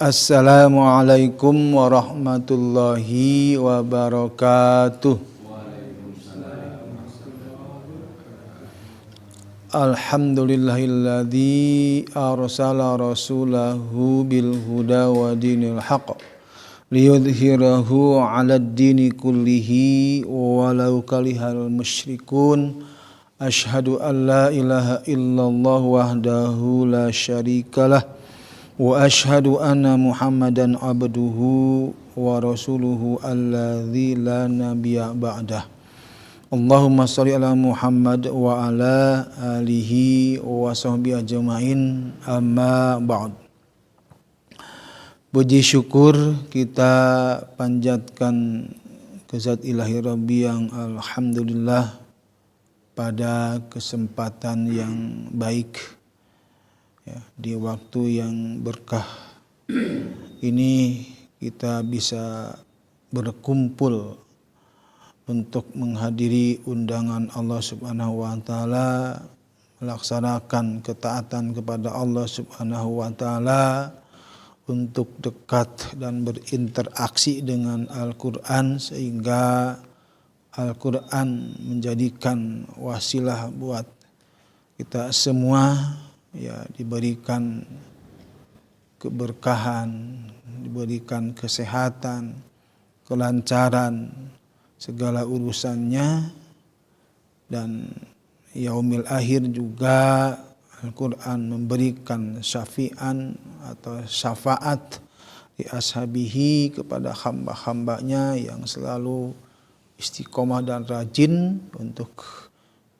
Assalamualaikum warahmatullahi wabarakatuh. Alhamdulillahilladzi arsala rasulahu bil huda wa dinil haqq liyudhhirahu 'alad dini kullihi walau karihal musyrikun. Asyhadu an la ilaha illallah wahdahu la syarikalah wa asyhadu anna Muhammadan abduhu wa rasuluhu alladzi la nabiyya ba'dah. Allahumma shalli ala Muhammad wa ala alihi wa sahbihi ajmain, amma ba'd. Puji syukur kita panjatkan ke Zat Ilahi Rabbi yang alhamdulillah pada kesempatan yang baik, ya, di waktu yang berkah ini kita bisa berkumpul untuk menghadiri undangan Allah Subhanahu wa taala, melaksanakan ketaatan kepada Allah Subhanahu wa taala, untuk dekat dan berinteraksi dengan Al-Qur'an, sehingga Al-Qur'an menjadikan wasilah buat kita semua, ya, diberikan keberkahan, diberikan kesehatan, kelancaran segala urusannya, dan yaumil akhir juga Al-Quran memberikan syafi'an atau syafaat di ashabihi kepada hamba-hambanya yang selalu istiqomah dan rajin untuk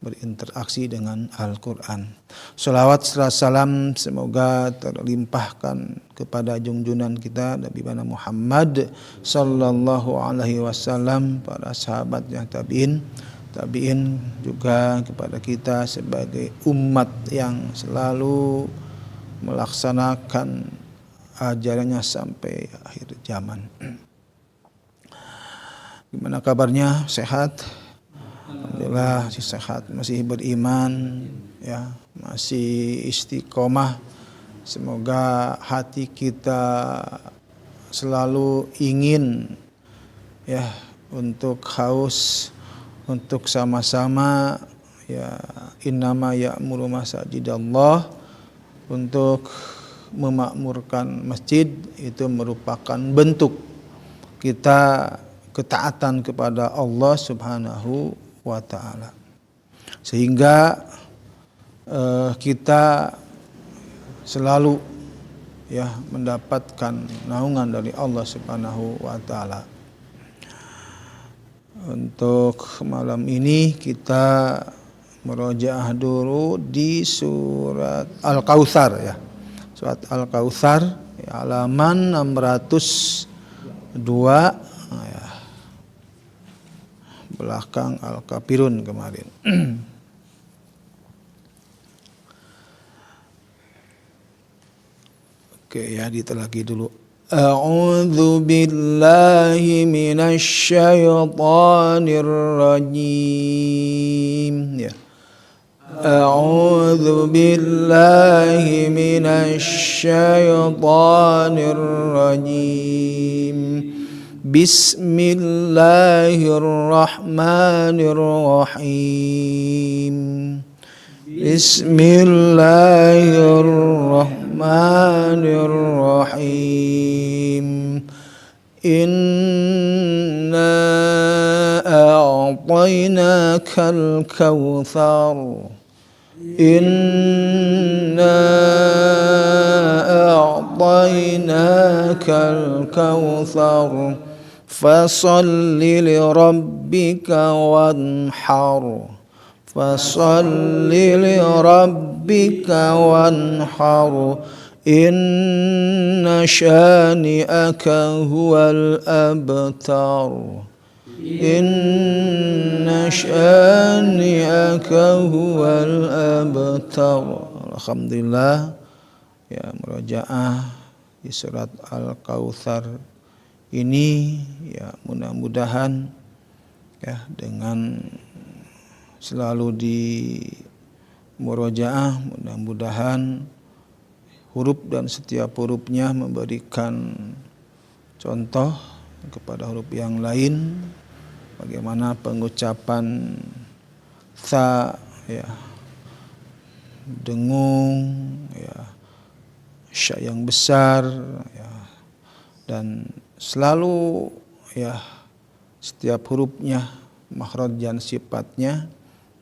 berinteraksi dengan Al-Quran. Salawat serta salam semoga terlimpahkan kepada junjungan kita Nabi Muhammad sallallahu alaihi wasallam, para sahabat yang tabi'in juga kepada kita sebagai umat yang selalu melaksanakan ajarannya sampai akhir zaman. Gimana kabarnya? Sehat? Alhamdulillah masih sehat, masih beriman, ya, masih istiqomah. Semoga hati kita selalu ingin, ya, untuk haus, untuk sama-sama, ya, innama ya'muru masajidallah, untuk memakmurkan masjid. Itu merupakan bentuk kita ketaatan kepada Allah Subhanahu wa ta'ala, sehingga kita selalu, ya, mendapatkan naungan dari Allah Subhanahu wa ta'ala. Untuk malam ini kita murojaah dulu di surat Al-Kautsar, ya. Surat Al-Kautsar, ya, halaman 602, ya, belakang Al-Kafirun kemarin. Oke, ya, ditelaki dulu. A'udzu billahi minasy syaithanir rajim, ya. A'udzu billahi minasy syaithanir rajim. Bismillahirrahmanirrahim. Bismillahirrahmanirrahim. Inna a'tainakal kautsar. Inna a'tainakal kautsar. Fasalli li rabbika wanhar. Fasalli li rabbika wanhar. Inna syani'aka huwal abtar. Inna syani'aka huwal abtar. Alhamdulillah, ya, murojaah di surat Al-Kautsar ini, ya, mudah-mudahan, ya, dengan selalu di murojaah, mudah-mudahan huruf dan setiap hurufnya memberikan contoh kepada huruf yang lain, bagaimana pengucapan tha, ya, dengung, ya, sya yang besar, ya, dan selalu, ya, setiap hurufnya, makhraj dan sifatnya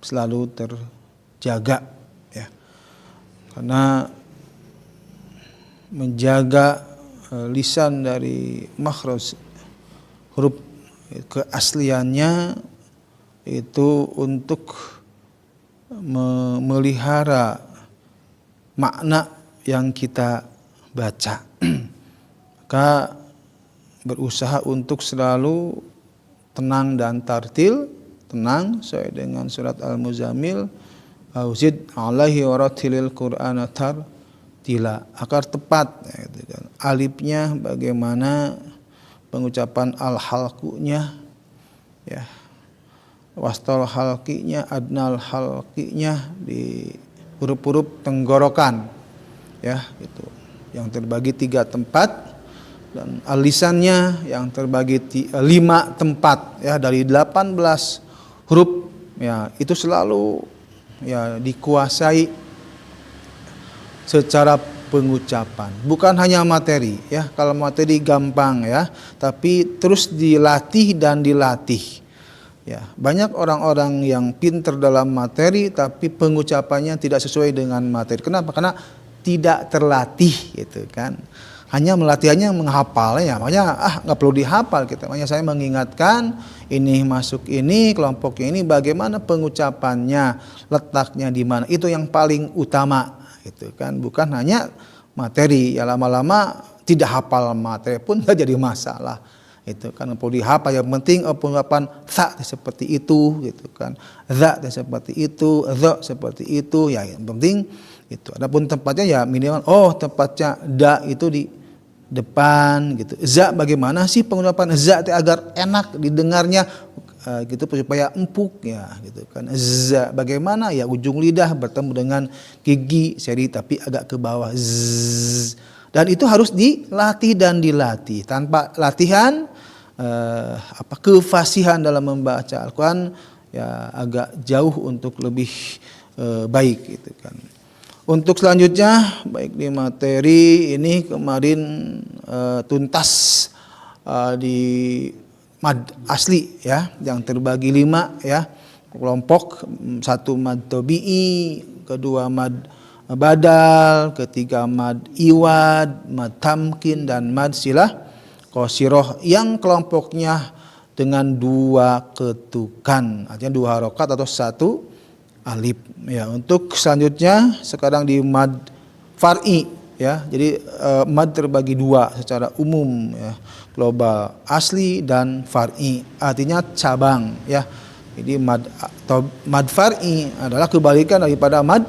selalu terjaga, ya, karena menjaga lisan dari makhraj huruf keasliannya itu untuk memelihara makna yang kita baca. Maka berusaha untuk selalu tenang dan tartil, tenang sesuai dengan surat Al-Muzammil, auzid alaihi waratilil Qur'ana tartila, agar tepat, gitu kan. Alifnya bagaimana pengucapan al-halqunya, ya, wastol halqinya, adnal halqinya di huruf-huruf tenggorokan, ya, itu yang terbagi 3 tempat, dan alisannya yang terbagi 5 tempat, ya, dari 18 huruf, ya, itu selalu, ya, dikuasai secara pengucapan, bukan hanya materi, ya. Kalau materi gampang, ya, tapi terus dilatih dan dilatih, ya. Banyak orang-orang yang pintar dalam materi tapi pengucapannya tidak sesuai dengan materi. Kenapa? Karena tidak terlatih, gitu kan. Hanya melatihannya menghafalnya, makanya nggak perlu dihafal kita. Makanya saya mengingatkan, ini masuk ini, kelompok ini, bagaimana pengucapannya, letaknya di mana, itu yang paling utama, gitu kan. Bukan hanya materi, ya, lama-lama tidak hafal materi pun nggak jadi masalah, itu kan. Perlu dihafal, yang penting pengucapan tha seperti itu, gitu kan, za seperti itu, dha seperti itu, ya, yang penting itu. Adapun tempatnya, ya, minimal, tempatnya da itu di depan, gitu. Za bagaimana sih pengucapan za agar enak didengarnya, gitu, supaya empuk, ya, gitu kan. Za bagaimana, ya, ujung lidah bertemu dengan gigi seri tapi agak ke bawah, zzz. Dan itu harus dilatih dan dilatih. Tanpa latihan, kefasihan dalam membaca Al-Quran, ya, agak jauh untuk lebih baik, gitu kan. Untuk selanjutnya, baik di materi ini kemarin tuntas di mad asli, ya, yang terbagi 5, ya, kelompok. 1 mad tabi'i, kedua mad badal, ketiga mad iwad, mad tamkin, dan mad silah qasirah, yang kelompoknya dengan 2 ketukan, artinya 2 harokat atau 1 alif, ya. Untuk selanjutnya sekarang di mad far'i, ya. Jadi mad terbagi 2 secara umum, ya, global, asli dan far'i, artinya cabang, ya. Jadi mad far'i adalah kebalikan daripada mad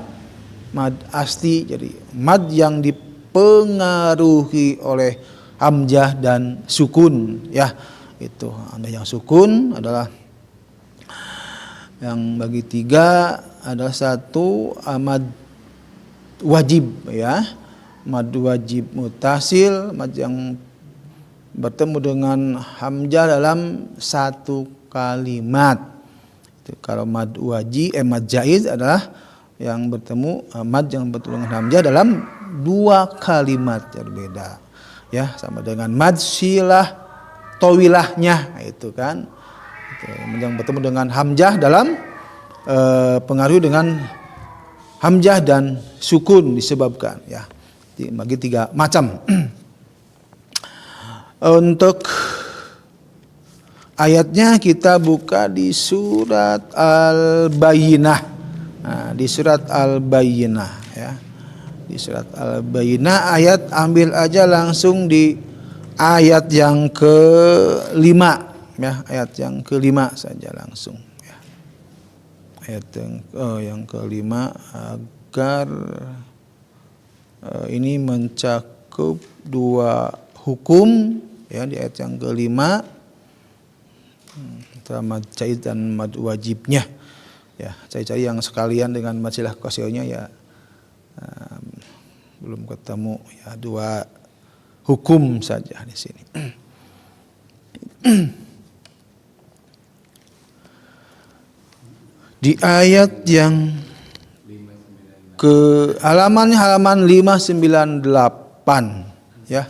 asli. Jadi mad yang dipengaruhi oleh hamzah dan sukun, ya. Itu hamzah yang sukun adalah yang bagi 3 adalah 1 mad wajib, ya, mad wajib mutasil, mad yang bertemu dengan hamzah dalam 1 kalimat. Itu kalau mad mad jaiz adalah yang bertemu mad yang bertemu dengan hamzah dalam 2 kalimat berbeda, ya, sama dengan mad silah tawilahnya, itu kan. Yang bertemu dengan hamzah dalam pengaruh dengan hamzah dan sukun disebabkan, ya. Bagi 3 macam. Untuk ayatnya kita buka di surat Al-Bayyinah. Nah, di surat Al-Bayyinah, ya. Di surat Al-Bayyinah ayat, ambil aja langsung di ayat yang ke-5, ya, ayat yang ke-5 saja langsung, ya. Ayat yang ke-5 agar ini mencakup 2 hukum, ya, di ayat yang ke-5, mad jaiz dan mad wajibnya, ya. Cari-cari yang sekalian dengan mad silah qasirahnya, ya, belum ketemu ya, 2 hukum saja di sini. Di ayat yang ke halaman 598 ya.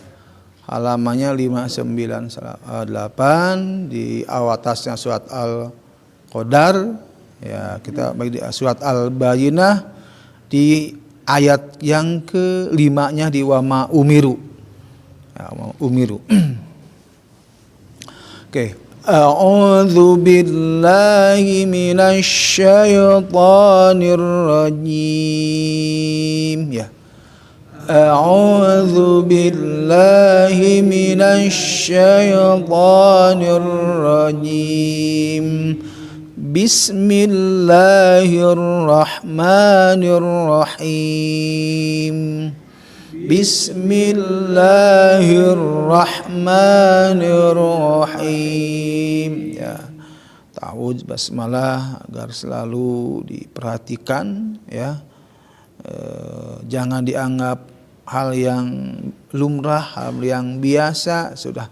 Halamannya 598 di atasnya surat Al-Qadar ya, kita bagi di surat Al-Bayyinah di ayat yang ke-5-nya di wama umiru. Ya, umiru. Oke. A'udzu billahi minasy syaithanir rajim ya. A'udzu billahi minasy syaithanir rajim. Bismillahirrahmanirrahim. Bismillahirrahmanirrahim ya. Ta'awudz basmalah agar selalu diperhatikan ya. Jangan dianggap hal yang lumrah, hal yang biasa. Sudah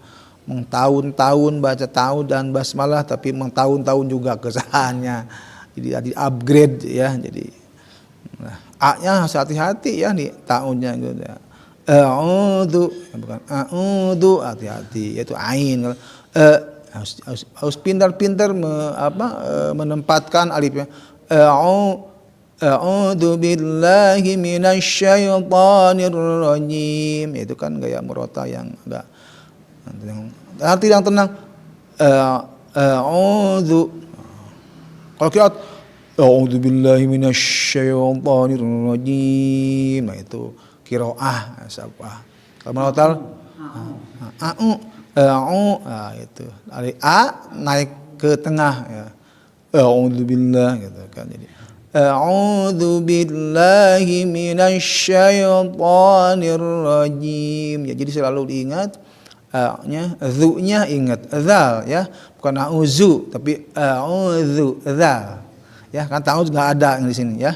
tahun-tahun baca ta'awudz dan basmalah, tapi tahun-tahun juga kesalahannya. Jadi tadi upgrade ya. Jadi A-nya harus hati-hati ya nih ta'awudznya gitu ya. A'udzu bukan a'udzu, hati-hati yaitu ain. Harus pintar-pintar menempatkan alifnya. A'udzu billahi minasy syaithanir rajim. Itu kan gaya merota yang agak hati yang tenang. A'udzu. Kalau qiraat a'udzu billahi minasy syaithanir rajim. Nah itu qiraah sabah. Kalau merotal itu dari a naik ke tengah ya. A'udzubillah gitu kan. Jadi a'udzu billahi minasy syaithanir rajim. Ya, jadi selalu diingat a-nya, zu-nya ingat zal ya, bukan a'udzu tapi a'udzu zal. Ya, kan ta'awudz enggak ada di sini ya.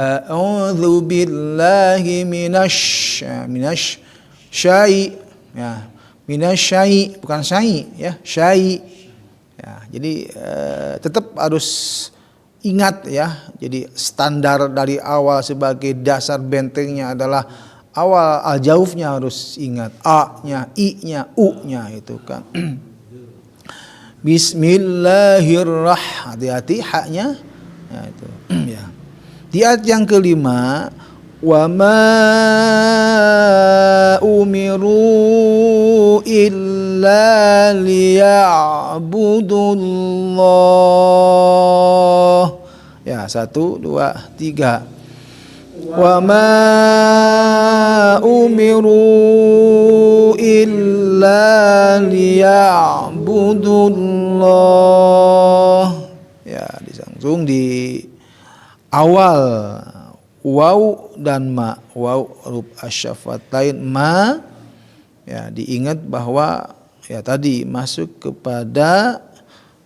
A'udzu billahi minasy syai ya, minasy bukan syai ya, syai ya. Jadi tetap harus ingat ya. Jadi standar dari awal sebagai dasar bentengnya adalah awal al-jaufnya harus ingat, a-nya, i-nya, u-nya itu kan. Bismillahirrahmanirrahim, hati-hati haknya ya itu ya. Di ayat yang ke-5, wa ma umiru illa liya'budullah. Ya, 1 2 3. Wa ma umiru illa liya'budullah. Ya, disangsung di awal waw dan ma. Waw huruf asyafatain, ma ya, diingat bahwa ya tadi masuk kepada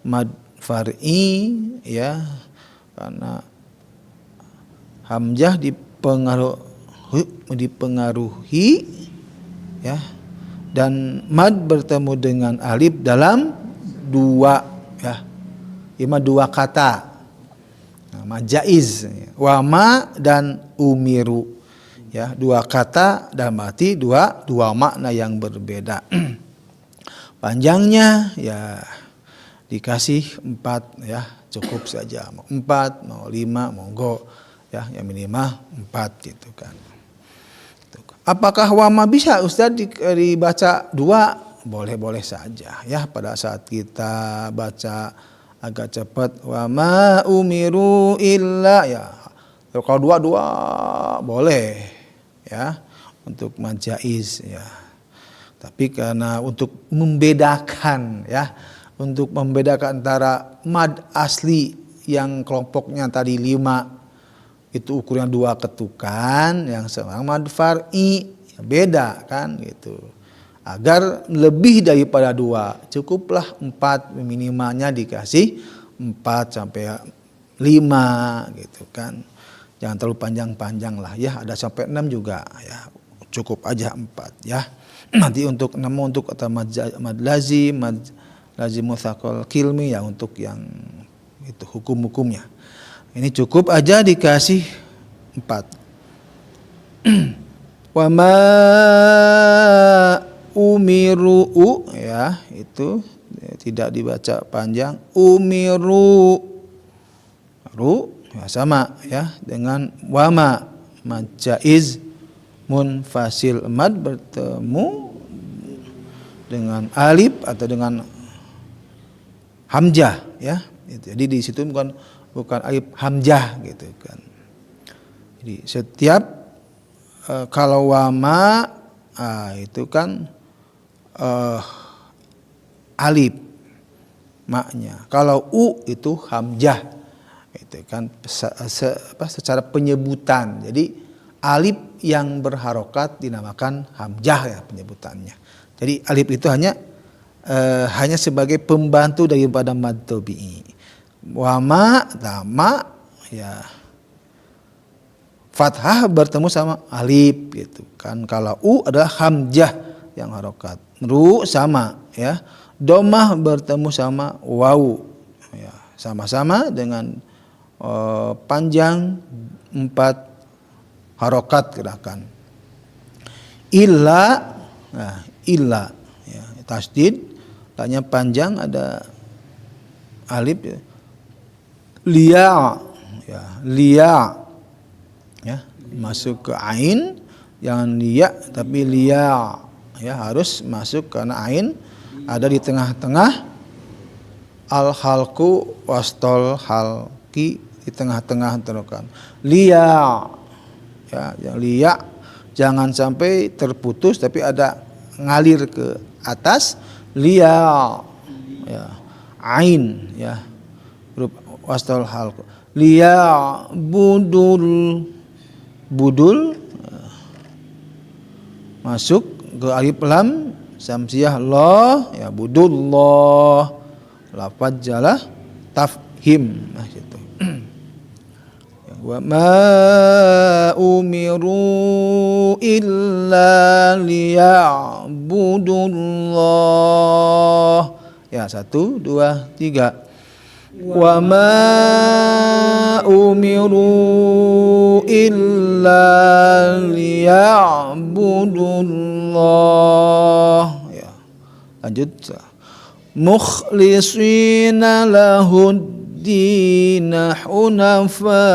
mad far'i ya, karena hamzah dipengaruhi ya, dan mad bertemu dengan alif dalam 2 ya, 2 kata. Majaiz, wama dan umiru ya, 2 kata dalam arti dua makna yang berbeda. Panjangnya ya dikasih 4 ya, cukup saja. Mau 4, mau 5, monggo ya, yang minimal 4 gitu kan. Apakah wama bisa Ustaz dibaca 2? Boleh-boleh saja ya, pada saat kita baca agak cepat, wa ma umiru illa ya. Kalau 2 boleh ya, untuk majaiz ya. Tapi karena untuk membedakan ya, untuk membedakan antara mad asli yang kelompoknya tadi 5 itu ukurannya 2 ketukan, yang sekarang mad far'i ya beda kan gitu. Agar lebih daripada 2, cukuplah 4, minimalnya dikasih 4 sampai 5 gitu kan. Jangan terlalu panjang-panjang lah ya, ada sampai 6 juga ya. Cukup aja 4 ya. Nanti untuk 6 untuk atau mad lazim, mad lazim mutsaqal kilmi ya untuk yang itu hukum-hukumnya. Ini cukup aja dikasih 4. Wa ma umiru ya, itu tidak dibaca panjang. Umiru ru ya, sama ya dengan wama mad jaiz munfasil mad bertemu dengan alif atau dengan hamzah ya. Jadi di situ bukan alif hamzah gitu kan. Jadi setiap kalau wama itu kan alif maknya. Kalau itu hamzah itu kan secara penyebutan. Jadi alif yang berharokat dinamakan hamzah ya penyebutannya. Jadi alif itu hanya sebagai pembantu daripada mad tabi'i. Wama, dama ya fathah bertemu sama alif gitu kan. Kalau adalah hamzah yang harokat. Ru sama ya. Domah bertemu sama waw ya. Sama-sama dengan panjang 4 harokat gerakan. Illa, nah, illa ya, tasdid, tanya panjang ada alif ya. Lia ya, lia ya, masuk ke ain, jangan lia tapi lia ya, harus masuk karena ain ada di tengah-tengah, al halku wastol halki di tengah-tengah terokan. Lia ya, yang lia jangan sampai terputus tapi ada ngalir ke atas. Lia ya, ain ya, huruf wastal hal. Lia budul masuk ke alif lam samsiah lo ya, budullah lafaz jalah tafhim nah gitu. Wa ma umiru illa liya'budullah. Ya, 1, 2, 3. Wa ma umiru illa liya'budullah. Ya. Lanjut. Mukhlishina lahud dina hunafa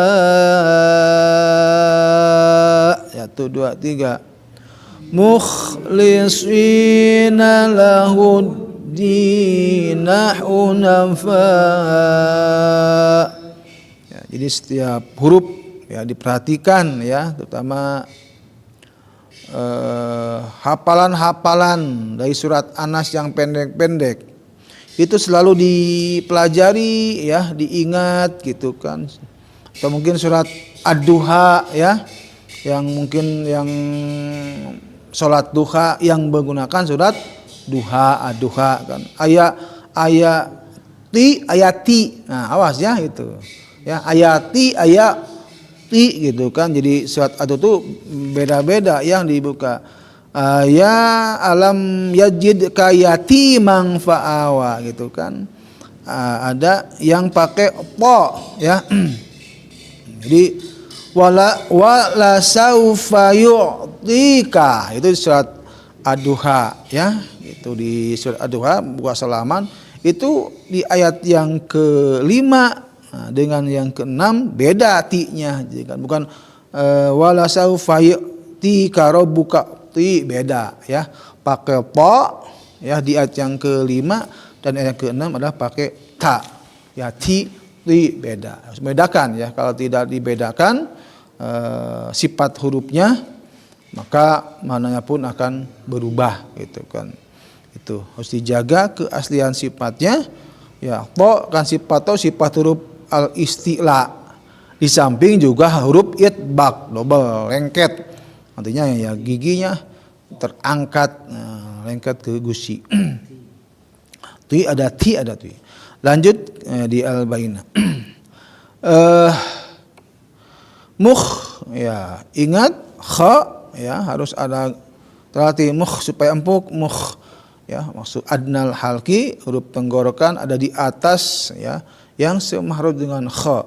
ya, 1, 2, 3. Mukhlishina lahud dina hunafa ya, jadi setiap huruf ya diperhatikan ya, terutama hafalan-hafalan dari surat Anas yang pendek-pendek itu selalu dipelajari ya, diingat gitu kan. Atau mungkin surat Ad-Duha ya, yang mungkin yang sholat duha yang menggunakan surat duha, Ad-Duha kan. Ayati. Nah, awas ya itu. Ya, ayati gitu kan. Jadi surat Ad itu beda-beda yang dibuka. Ya alam yajid kayati mang fa'awa gitu kan. Ada yang pakai po ya. Jadi wala saufa yu'tika itu surat Ad-Duha ya. Itu di surat Ad-Duha buka salaman itu di ayat yang ke-5 dengan yang ke-6 beda ti-nya. Jadi kan bukan wala saufa yu'tika rabbuka ti beda ya, pakai po ya di ayat yang ke-5 dan ayat yang ke-6 adalah pakai ta ya, ti beda, harus membedakan ya. Kalau tidak dibedakan sifat hurufnya maka maknanya pun akan berubah gitu kan. Itu harus dijaga keaslian sifatnya ya. Po kan sifat huruf al istila, di samping juga huruf itbaq double lengket. Artinya ya giginya terangkat, lengket ke gusi. Ti ada ti. Lanjut di al-baina. ya ingat kha ya harus ada terlatih supaya empuk ya maksud adnal halki huruf tenggorokan ada di atas ya yang semahrud dengan kha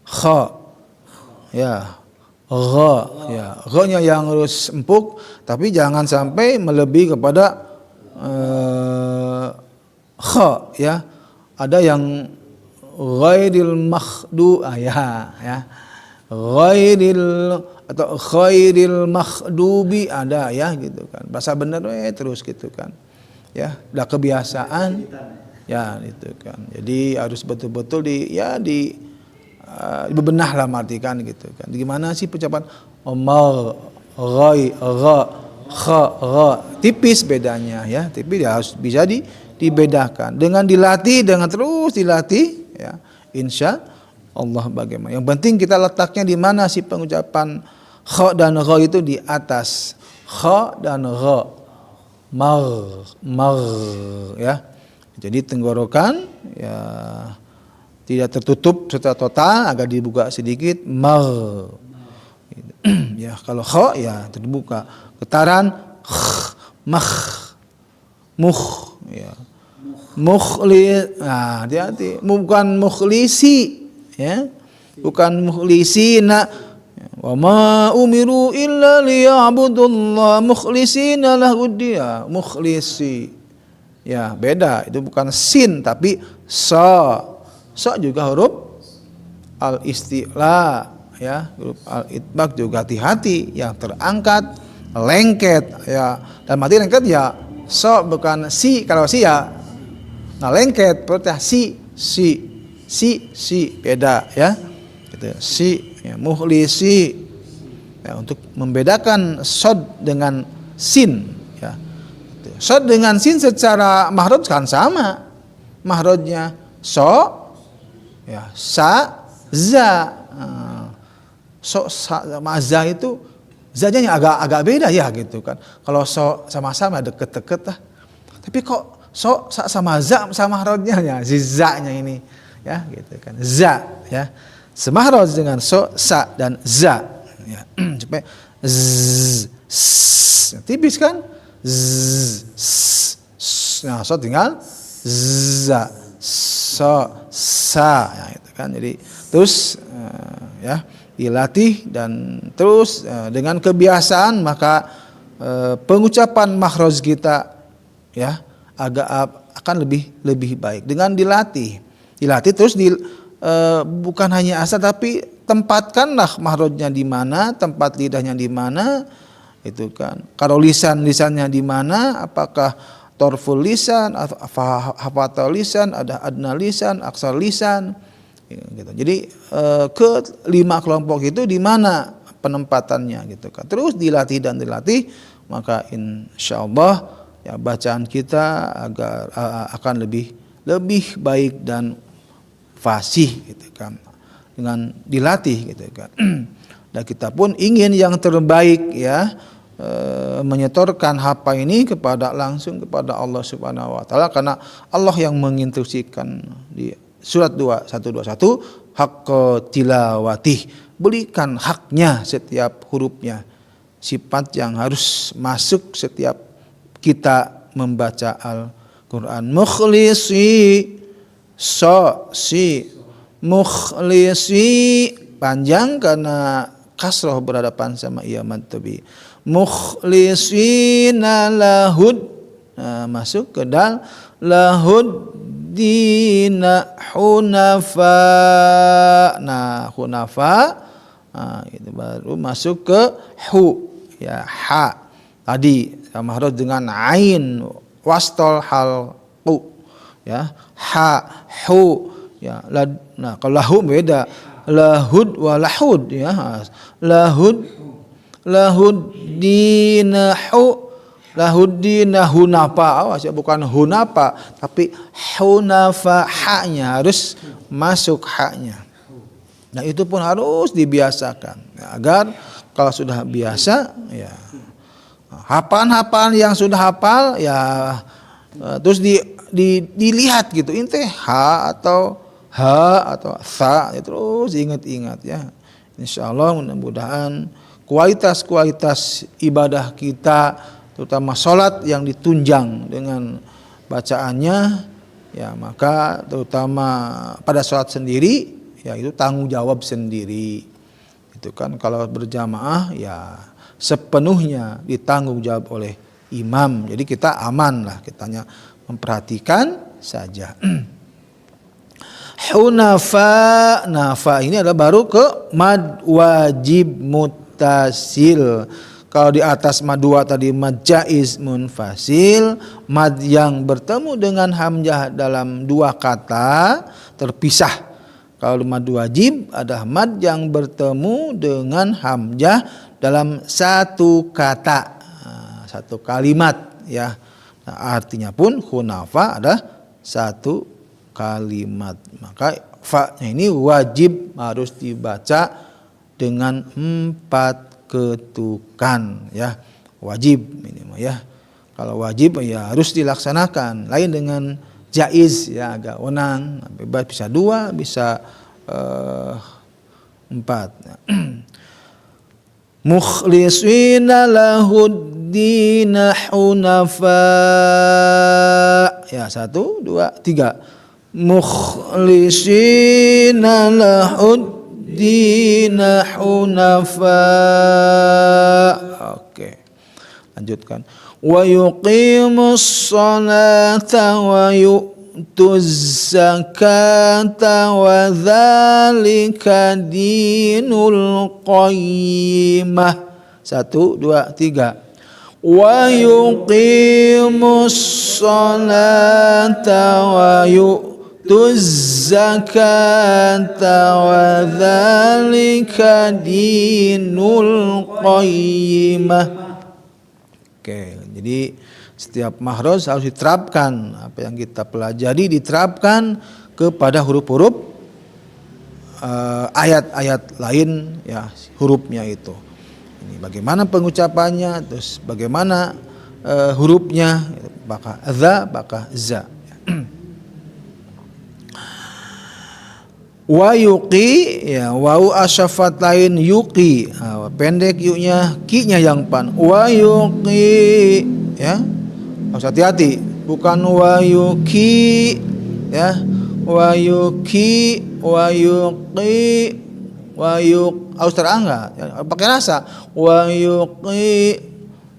kha ya gha-nya yang harus empuk tapi jangan sampai melebihi kepada kha ya ada yang ghairil makhdu ya ghairil atau khairil makhdubi ada ya gitu kan bahasa benar terus gitu kan ya udah kebiasaan ya gitu kan jadi harus betul-betul bebenah lah artikan gitu kan gimana sih ucapan omar ghai kha tipis bedanya ya tipis ya harus bisa dibedakan dengan dilatih dengan terus dilatih ya insya Allah bagaimana yang penting kita letaknya di mana sih pengucapan kha dan gha itu di atas kha dan gha mar ya jadi tenggorokan ya tidak tertutup secara total agak dibuka sedikit mar ya kalau kha ya terbuka getaran ya hati-hati bukan mukhlisi ya bukan mukhlisina wa ma umiru illa liya'budullah mukhlisina lahuddin mukhlisi ya beda itu bukan sin tapi sa juga huruf al isti'la ya huruf al itbaq juga hati-hati yang terangkat lengket ya dan mati lengket ya so bukan si kalau si ya nah lengket berarti si beda ya gitu si ya, muhlisi ya, untuk membedakan sod dengan sin ya gitu. Sod dengan sin secara mahrud kan sama mahrudnya so ya sa za sa sama za itu zanya agak beda ya gitu kan kalau so sama-sama deket-deket lah tapi kok so sama za sama mahrudnya ya zizanya ini ya gitu kan za ya semahrud dengan so sa dan za ya supaya tipis kan nah so tinggal za so sa ya gitu kan jadi terus ya dilatih dan terus dengan kebiasaan maka pengucapan makhraj kita ya akan lebih baik dengan dilatih terus bukan hanya asal tapi tempatkanlah makhrajnya di mana tempat lidahnya di mana itu kan kalau lisannya di mana apakah torful lisan hafatul lisan ada adna lisan aksar lisan gitu. Jadi kelima kelompok itu di mana penempatannya gitu kan. Terus dilatih maka insyaallah ya bacaan kita akan lebih baik dan fasih gitu kan. Dengan dilatih gitu kan. Dan kita pun ingin yang terbaik ya menyetorkan hapa ini langsung kepada Allah Subhanahu wa taala karena Allah yang menginstruksikan di Surat 121 haqqa tilawatih berikan haknya setiap hurufnya sifat yang harus masuk setiap kita membaca Al-Quran mukhlisi mukhlisi panjang karena kasroh berhadapan sama iya mantubi mukhlisina lahud masuk ke dal lahud dina hunafa hunafa itu baru masuk ke hu ya ha tadi mahrud dengan ain wastol hal hu ya ha hu ya nah kalau lahu beda lahud wa lahud ya lahud dinahu lahuddina hunapa bukan hunapa tapi hunafa haknya harus masuk haknya. Nah itu pun harus dibiasakan ya, agar kalau sudah biasa ya hafalan yang sudah hafal ya terus dilihat gitu inte ha atau ha atau tha, ya terus ingat-ingat ya. Insyaallah mudah-mudahan kualitas ibadah kita terutama salat yang ditunjang dengan bacaannya ya, maka terutama pada salat sendiri ya itu tanggung jawab sendiri. Itu kan kalau berjamaah ya sepenuhnya ditanggung jawab oleh imam. Jadi kita aman lah, kitanya memperhatikan saja. Hunafa, nafa ini adalah baru ke mad wajib muttasil. Kalau di atas mad dua tadi mad jaiz munfasil, mad yang bertemu dengan hamzah dalam dua kata terpisah. Kalau mad wajib adalah mad yang bertemu dengan hamzah dalam satu kata, satu kalimat ya. Nah, artinya pun hunafa adalah satu kalimat. Maka fa-nya ini wajib harus dibaca dengan 4 ketukan ya. Wajib ini mah ya. Kalau wajib ya harus dilaksanakan. Lain dengan jaiz ya, agak wenang, bebas bisa 2, bisa 4. Mukhlishina lahuddin hunafa. Ya 1, 2, 3. Mukhlishina lahuddin hunafa. Oke. Lanjutkan. Wa yuqimus salata wa yu'tuz zakata wa dzalika dinul qayyimah. 1, 2, 3. Wa yuqimus salata wa yu'tuz zakata wa dzalika dinul qayyimah. Oke, jadi setiap makhraj harus diterapkan, apa yang kita pelajari diterapkan kepada huruf-huruf ayat-ayat lain ya, hurufnya itu. Ini bagaimana pengucapannya, terus bagaimana hurufnya, bakah za, bakah za. Wa yuqi ya, wau asyafat lain yuqi, pendek yuknya, ki-nya yang pan. Wa yuqi ya, harus hati-hati, bukan wa yuqi ya, wa yuqi, wa yuqi, wa yuq, harus terangkat ya, pakai rasa. Wa yuqi.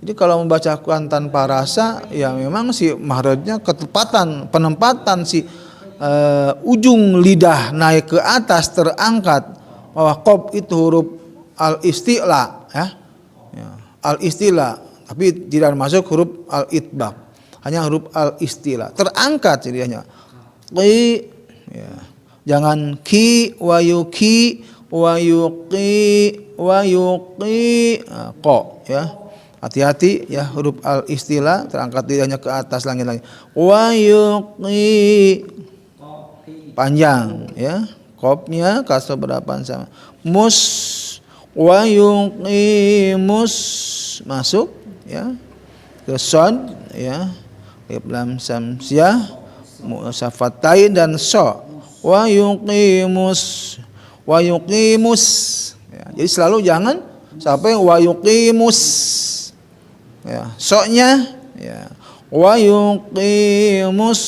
Jadi kalau membacakan tanpa rasa ya memang si mahrajnya ketepatan, penempatan si ujung lidah naik ke atas terangkat, bahwa qaf itu huruf al-istila ya. Al-istila, tapi tidak masuk huruf al-itbaq, hanya huruf al-istila terangkat jadinya qi ya. Jangan ki, wa yuki, wa yuqi, wa yuqi, qa ya. Hati-hati ya, huruf al-istila terangkat lidahnya ke atas langit-langit. Wa yuqi panjang ya, qafnya kasar berapa sama. Mus, wa yuqimus masuk ya ke shad ya, alif lam samsiah, musafatain dan so. Wa yuqimus, wa yuqimus ya. Jadi selalu jangan sampai wa yuqimus ya, so-nya ya, wa yuqimus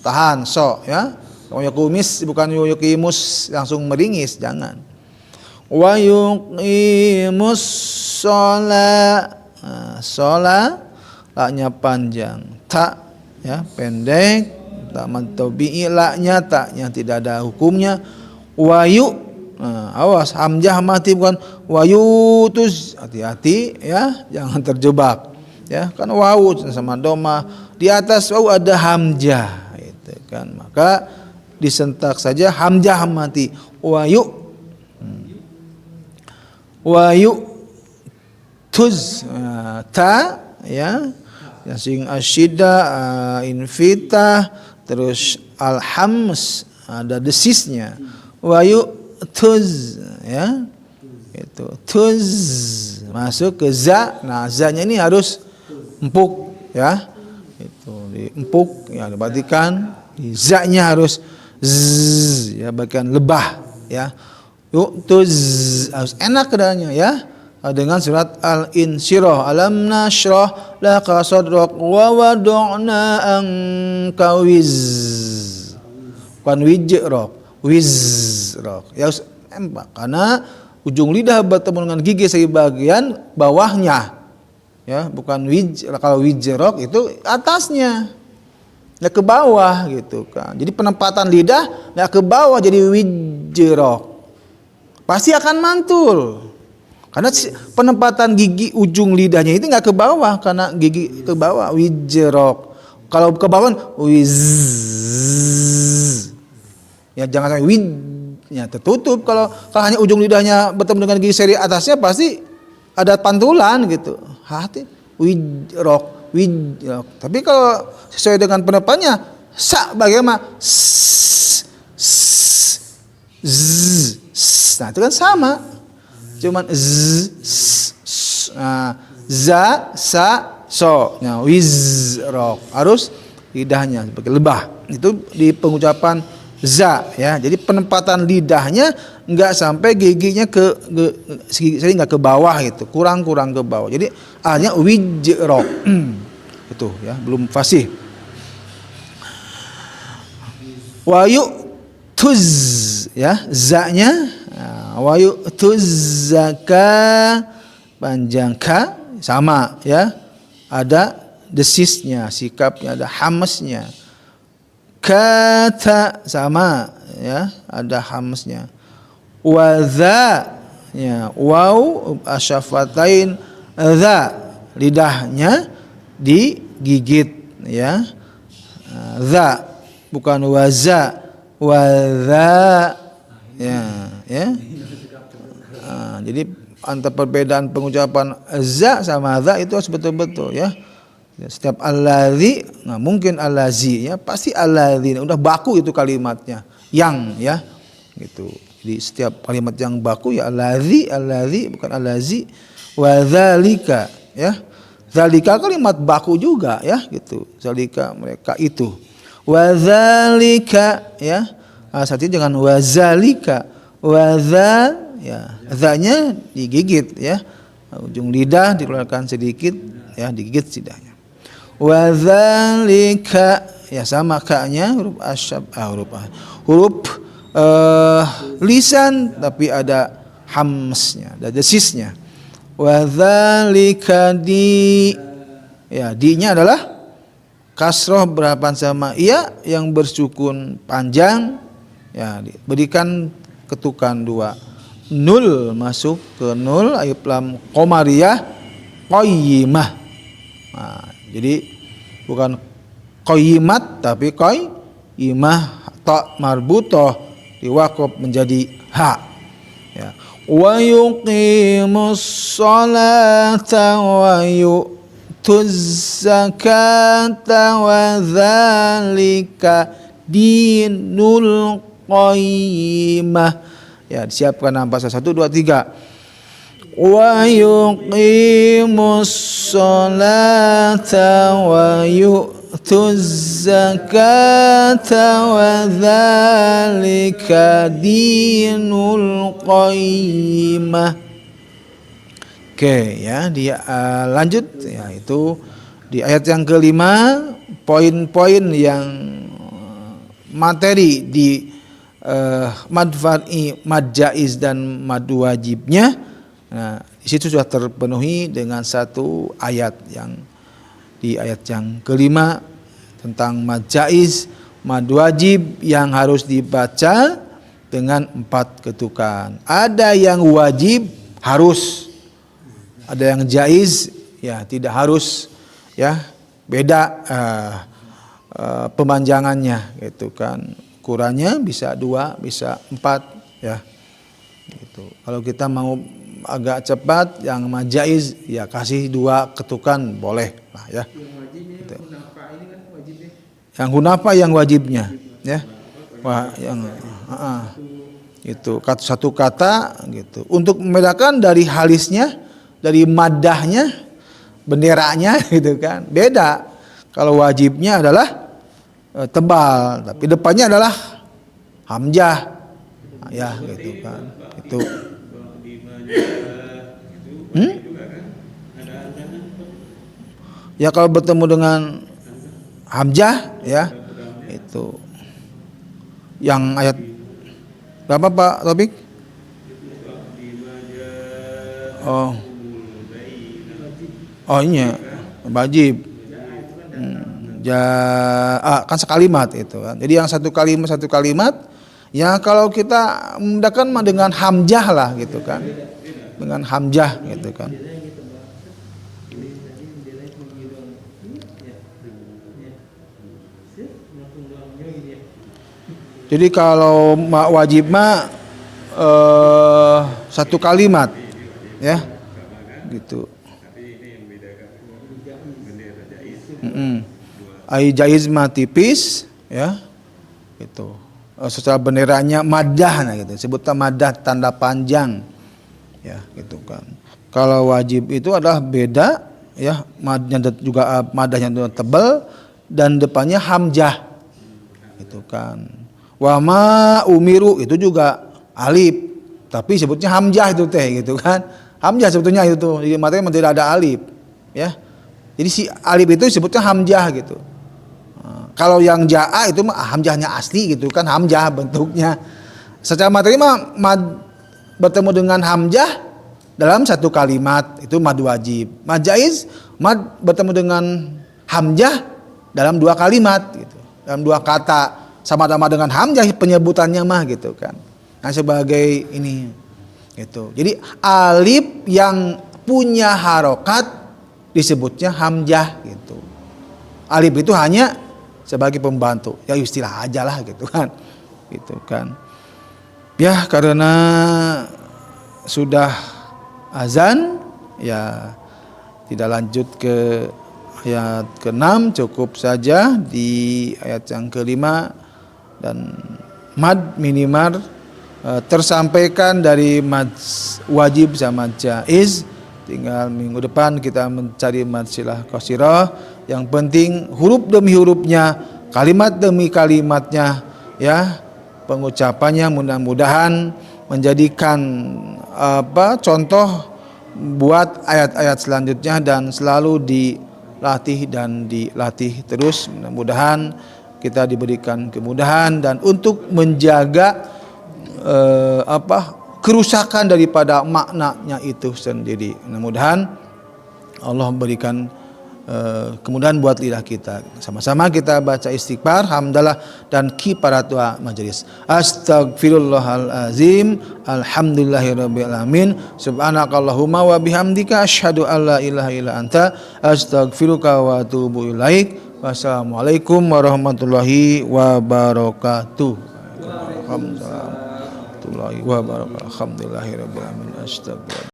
tahan so ya. Wa yuqimus bukan yuqimus langsung meringis, jangan. Wa yuqimus shalah, shalah la-nya panjang, ta ya pendek, ta mantobi'i la-nya, ta-nya tidak ada hukumnya. Wa yu, awas hamzah mati bukan wa yutuz, hati-hati ya, jangan terjebak ya, kan wawu sama doma, di atas wawu ada hamzah itu kan, maka disentak saja hamzah mati. Wa yu, wa yu tuz, ta ya, sing asyida, infitah, terus alhams ada desisnya. Wa yu tuz ya, itu tuz masuk ke za. Nah za-nya ini harus empuk ya, itu diempuk ya, dibatikan, di za-nya harus ya bagian lebah ya. Yu'tuz harus enak keadaannya ya. Dengan surat Al-Insyirah, alam nashrah laka sadrak wa wada'na anka bukan wizrak ya, karena ujung lidah bertemu dengan gigi sebagian bawahnya ya, bukan kalau wizrak itu atasnya ya, ke bawah gitu kan. Jadi penempatan lidah nggak ke bawah jadi wizrak, pasti akan mantul. Karena penempatan gigi ujung lidahnya itu nggak ke bawah, karena gigi ke bawah wizrak. Kalau ke bawah wiz, ya jangan sampai wid, ya tertutup. Kalau hanya ujung lidahnya bertemu dengan gigi seri atasnya pasti ada pantulan gitu. Hati wizrak. Tapi kalau sesuai dengan penempatannya, sa bagaimana? Nah itu kan sama. Cuman za, sa, so. Nah, wizrak harus lidahnya sebagai lebah. Itu di pengucapan za ya. Jadi penempatan lidahnya enggak sampai giginya sering enggak ke bawah gitu. Kurang ke bawah. Jadi artinya wizrak. Itu ya, belum fasih. Wa yu'tuz ya, za-nya wa yu'tuz zaka panjang ka sama ya, ada desisnya, sikapnya, ada hamesnya. Kata sama ya, ada hamesnya. Wa dza ya, waw asyafatain, dza lidahnya digigit ya. Dza bukan waza, wa dza ya ya. Jadi antara perbedaan pengucapan za sama dza itu harus betul-betul ya. Setiap alladzi, nah mungkin allazi ya, pasti alladzi. Udah baku itu kalimatnya. Yang ya. Gitu. Jadi setiap kalimat yang baku ya alladzi bukan allazi. Wa dzalika ya. Dzalika kalimat baku juga ya gitu. Dzalika mereka itu. Wa dzalika ya. Saat ini jangan wa dzalika. Wa dza ya, dzanya digigit ya, ujung lidah dikeluarkan sedikit ya, digigit lidahnya. Wa dzalika ya, sama ka-nya huruf huruf lisan tapi ada hamsnya, ada desisnya. Wa dzalika di ya, di-nya adalah kasroh berhadapan sama iya yang bersukun panjang ya, berikan ketukan dua. Nul masuk ke nul, alif lam qamariyah qayyimah. Nah, jadi bukan qayyimat tapi qayyimah, ta marbutah diwaqaf menjadi ha. Ya. Wa yuqimus sholata wa yu'tuz zakata wa dzalika dinul qayyimah. Ya, disiapkan pasal 1 2 3. Wa yuqimus sholata wa yu'tuz zakata wa dzalika dinul qayyimah. Oke ya, dia lanjut ya, itu di ayat yang kelima, poin-poin yang materi di mad far'i, mad jaiz dan mad wajibnya. Nah, di situ sudah terpenuhi dengan satu ayat yang di ayat yang kelima tentang mad jaiz, mad wajib yang harus dibaca dengan 4 ketukan. Ada yang wajib harus, ada yang jaiz ya tidak harus ya, beda pemanjangannya gitu kan. Ukurannya bisa 2, bisa 4 ya. Gitu. Kalau kita mau agak cepat yang majaiz ya kasih 2 ketukan boleh lah ya. Yang wajibnya gitu. Hunafa ini kan wajibnya. Yang hunafa yang wajibnya ya. Wah, yang itu satu kata gitu. Untuk membedakan dari halisnya, dari madahnya, benderanya gitu kan. Beda. Kalau wajibnya adalah tebal, tapi depannya adalah hamzah. Ya gitu kan. Itu ya kalau bertemu dengan hamzah ya itu yang ayat berapa Pak Topik? Oh ini ya, wajib. Kan sekalimat itu kan. Jadi yang satu kalimat ya kalau kita memudahkan dengan hamzah lah gitu kan. Dengan hamzah gitu kan. Jadi kalau wajib satu kalimat ya gitu. Ai jaiz mah tipis ya gitu. Secara benderanya madah nah gitu. Sebutnya madah tanda panjang ya gitu kan. Kalau wajib itu adalah beda ya, madahnya juga madahnya tebal dan depannya hamzah gitu kan. Wa ma umiru itu juga alif tapi sebutnya hamzah itu teh gitu kan. Hamzah sebetulnya itu jadi matanya tidak ada alif ya. Jadi si alif itu sebutnya hamzah gitu. Kalau yang jaa itu mah hamzahnya asli gitu kan, hamzah bentuknya. Secara materi mah bertemu dengan hamzah dalam satu kalimat itu mad wajib. Mad jaiz bertemu dengan hamzah dalam dua kalimat gitu. Dalam dua kata sama-sama dengan hamzah penyebutannya mah gitu kan. Nah sebagai ini gitu. Jadi alif yang punya harokat disebutnya hamzah gitu. Alif itu hanya sebagai pembantu, ya istilah aja lah gitu kan. Ya karena sudah azan, ya tidak lanjut ke ayat ke-6, cukup saja di ayat yang ke-5 dan mad minimal tersampaikan dari mad wajib sama jaiz. Tinggal minggu depan kita mencari mad silah qasirah. Yang penting huruf demi hurufnya, kalimat demi kalimatnya ya, pengucapannya mudah-mudahan menjadikan contoh buat ayat-ayat selanjutnya dan selalu dilatih dan dilatih terus. Mudah-mudahan kita diberikan kemudahan dan untuk menjaga kerusakan daripada maknanya itu sendiri. Mudah-mudahan Allah berikan kemudahan buat lidah kita. Sama-sama kita baca istighfar, hamdalah dan kiparat doa majelis. Astaghfirullahalazim, alhamdulillahirabbil alamin, subhanakallahumma wa bihamdika asyhadu alla ilaha illa anta astaghfiruka wa atubu ilaik. Wassalamualaikum warahmatullahi wabarakatuh. Alhamdulillahirabbil alamin. Astagfirullah.